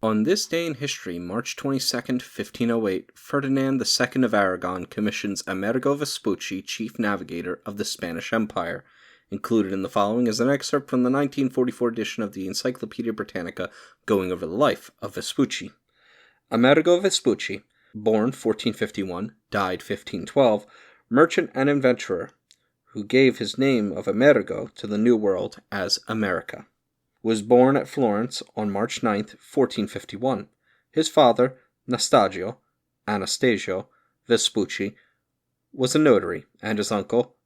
On this day in history, March 22nd, 1508, Ferdinand II of Aragon commissions Amerigo Vespucci chief navigator of the Spanish Empire. Included in the following is an excerpt from the 1944 edition of the Encyclopaedia Britannica going over the life of Vespucci. Amerigo Vespucci, born 1451, died 1512, merchant and adventurer, who gave his name of Amerigo to the New World as America. Was born at Florence on March 9, 1451. His father, Anastasio Vespucci, was a notary, and his uncle,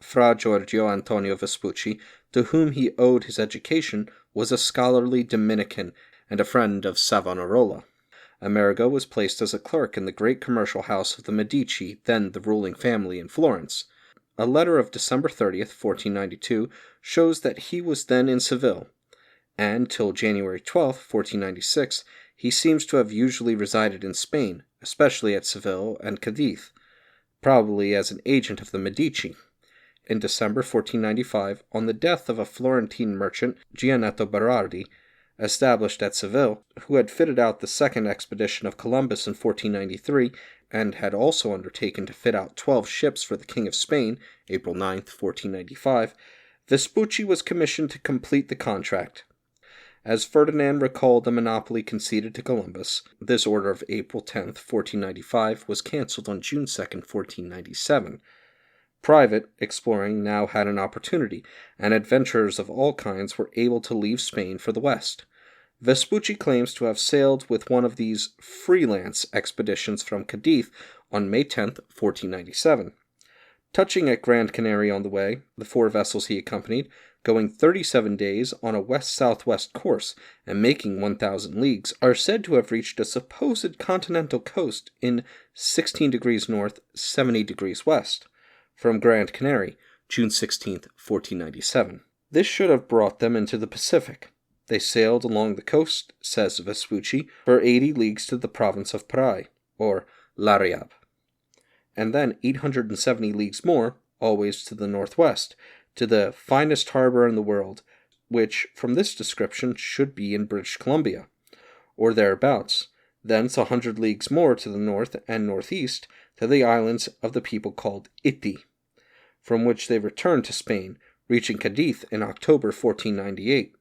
Fra Giorgio Antonio Vespucci, to whom he owed his education, was a scholarly Dominican and a friend of Savonarola. Amerigo was placed as a clerk in the great commercial house of the Medici, then the ruling family in Florence. A letter of December 30th, 1492, shows that he was then in Seville, and till January 12, 1496, he seems to have usually resided in Spain, especially at Seville and Cadiz, probably as an agent of the Medici. In December 1495, on the death of a Florentine merchant, Gianetto Berardi, established at Seville, who had fitted out the second expedition of Columbus in 1493, and had also undertaken to fit out 12 ships for the King of Spain, April 9, 1495, Vespucci was commissioned to complete the contract. As Ferdinand recalled the monopoly conceded to Columbus, this order of April 10, 1495 was cancelled on June 2, 1497. Private exploring now had an opportunity, and adventurers of all kinds were able to leave Spain for the West. Vespucci claims to have sailed with one of these freelance expeditions from Cadiz on May 10, 1497. Touching at Grand Canary on the way, the 4 vessels he accompanied, going 37 days on a west-southwest course and making 1,000 leagues, are said to have reached a supposed continental coast in 16 degrees north, 70 degrees west, from Grand Canary, June 16, 1497. This should have brought them into the Pacific. They sailed along the coast, says Vespucci, for 80 leagues to the province of Parai, or Lariab, and then 870 leagues more, always to the northwest, to the finest harbor in the world, which, from this description, should be in British Columbia, or thereabouts, thence 100 leagues more to the north and northeast, to the islands of the people called Iti, from which they returned to Spain, reaching Cadiz in October 1498.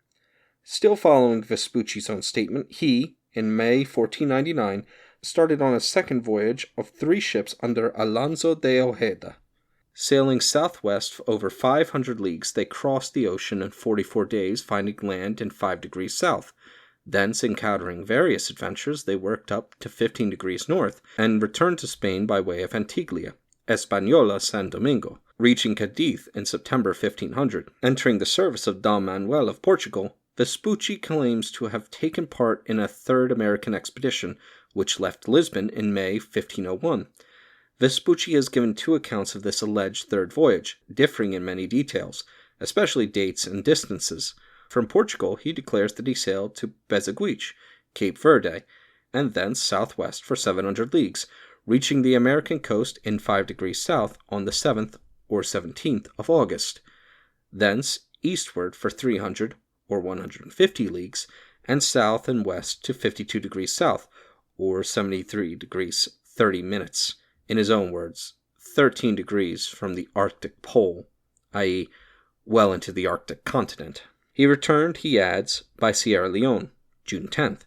Still following Vespucci's own statement, he, in May 1499, started on a second voyage of 3 ships under Alonso de Ojeda. Sailing southwest over 500 leagues, they crossed the ocean in 44 days, finding land in 5 degrees south. Thence, encountering various adventures, they worked up to 15 degrees north, and returned to Spain by way of Antigua, Española San Domingo, reaching Cadiz in September 1500. Entering the service of Dom Manuel of Portugal, Vespucci claims to have taken part in a third American expedition, which left Lisbon in May 1501. Vespucci has given 2 accounts of this alleged third voyage, differing in many details, especially dates and distances. From Portugal, he declares that he sailed to Bezaguich, Cape Verde, and thence southwest for 700 leagues, reaching the American coast in 5 degrees south on the 7th or 17th of August. Thence eastward for 300 or 150 leagues, and south and west to 52 degrees south, or 73 degrees 30 minutes. In his own words, 13 degrees from the Arctic Pole, i.e., well into the Arctic continent. He returned, he adds, by Sierra Leone, June 10th,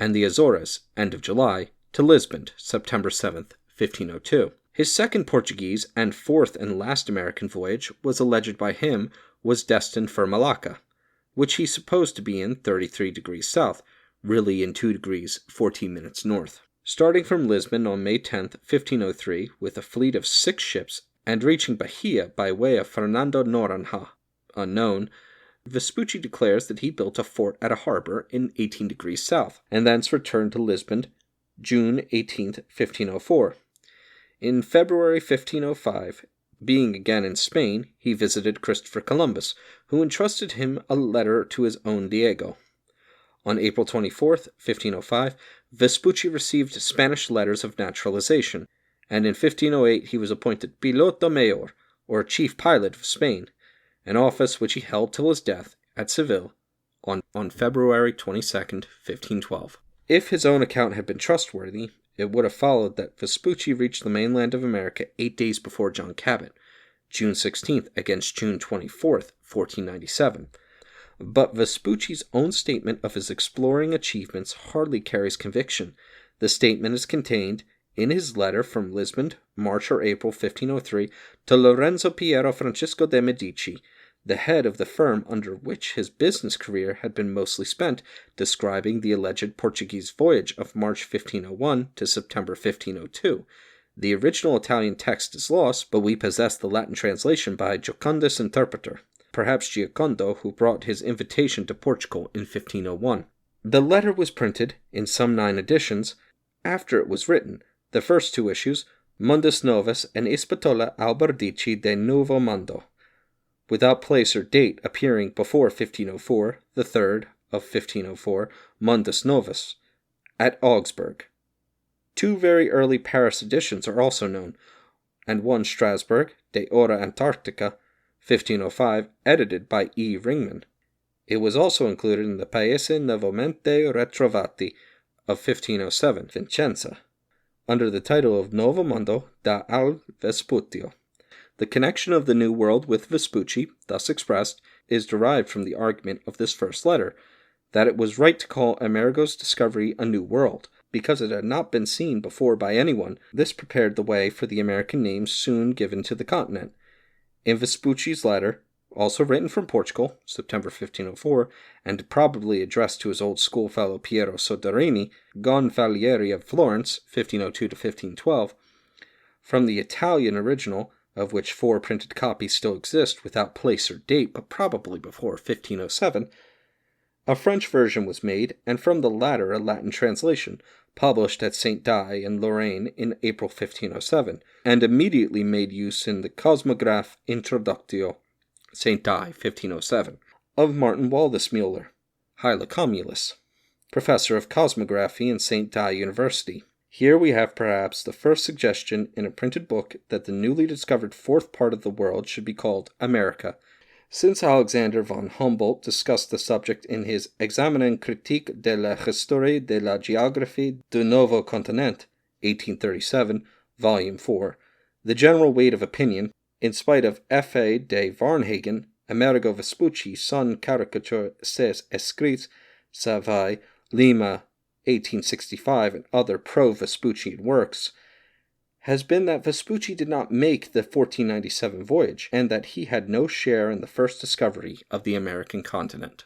and the Azores, end of July, to Lisbon, September 7th, 1502. His second Portuguese and 4th and last American voyage was alleged by him was destined for Malacca, which he supposed to be in 33 degrees south, really in 2 degrees 14 minutes north. Starting from Lisbon on May 10, 1503, with a fleet of 6 ships, and reaching Bahia by way of Fernando Noronha, unknown, Vespucci declares that he built a fort at a harbor in 18 degrees south, and thence returned to Lisbon, June 18, 1504. In February 1505, being again in Spain, he visited Christopher Columbus, who entrusted him a letter to his own Diego. On April 24, 1505, Vespucci received Spanish letters of naturalization, and in 1508 he was appointed Piloto Mayor, or Chief Pilot of Spain, an office which he held till his death at Seville on February 22, 1512. If his own account had been trustworthy, it would have followed that Vespucci reached the mainland of America 8 days before John Cabot, June 16th against June 24th, 1497. But Vespucci's own statement of his exploring achievements hardly carries conviction. The statement is contained in his letter from Lisbon, March or April 1503, to Lorenzo Piero Francisco de' Medici, the head of the firm under which his business career had been mostly spent, describing the alleged Portuguese voyage of March 1501 to September 1502. The original Italian text is lost, but we possess the Latin translation by Jocundus Interpreter, perhaps Giocondo, who brought his invitation to Portugal in 1501. The letter was printed, in some 9 editions, after it was written. The first 2 issues, Mundus Novus and Ispatola Alberdici de Nuovo Mondo, without place or date, appearing before 1504, the third of 1504, Mundus Novus, at Augsburg. 2 very early Paris editions are also known, and one Strasbourg, De Ora Antarctica, 1505, edited by E. Ringman. It was also included in the Paesi Nuovamente Retrovati of 1507, Vicenza, under the title of Nuovo Mondo da al Vespuccio. The connection of the New World with Vespucci, thus expressed, is derived from the argument of this first letter, that it was right to call Amerigo's discovery a New World, because it had not been seen before by anyone. This prepared the way for the American names soon given to the continent. In Vespucci's letter, also written from Portugal, September 1504, and probably addressed to his old schoolfellow Piero Soderini, Gonfalonieri of Florence, 1502 to 1512, from the Italian original, of which 4 printed copies still exist without place or date, but probably before 1507, a French version was made, and from the latter a Latin translation, published at St. Die in Lorraine in April 1507, and immediately made use in the Cosmograph Introductio, St. Die, 1507, of Martin Waldesmuller, Hylicomulus, professor of cosmography in St. Die University. Here we have perhaps the first suggestion in a printed book that the newly discovered 4th part of the world should be called America. Since Alexander von Humboldt discussed the subject in his Examen critique de la histoire de la géographie du nouveau continent, 1837, volume 4, the general weight of opinion, in spite of F.A. de Varnhagen, Amerigo Vespucci, son caricature ses escrits, Savoy, Lima, 1865, and other pro-Vespuccian works, has been that Vespucci did not make the 1497 voyage, and that he had no share in the first discovery of the American continent.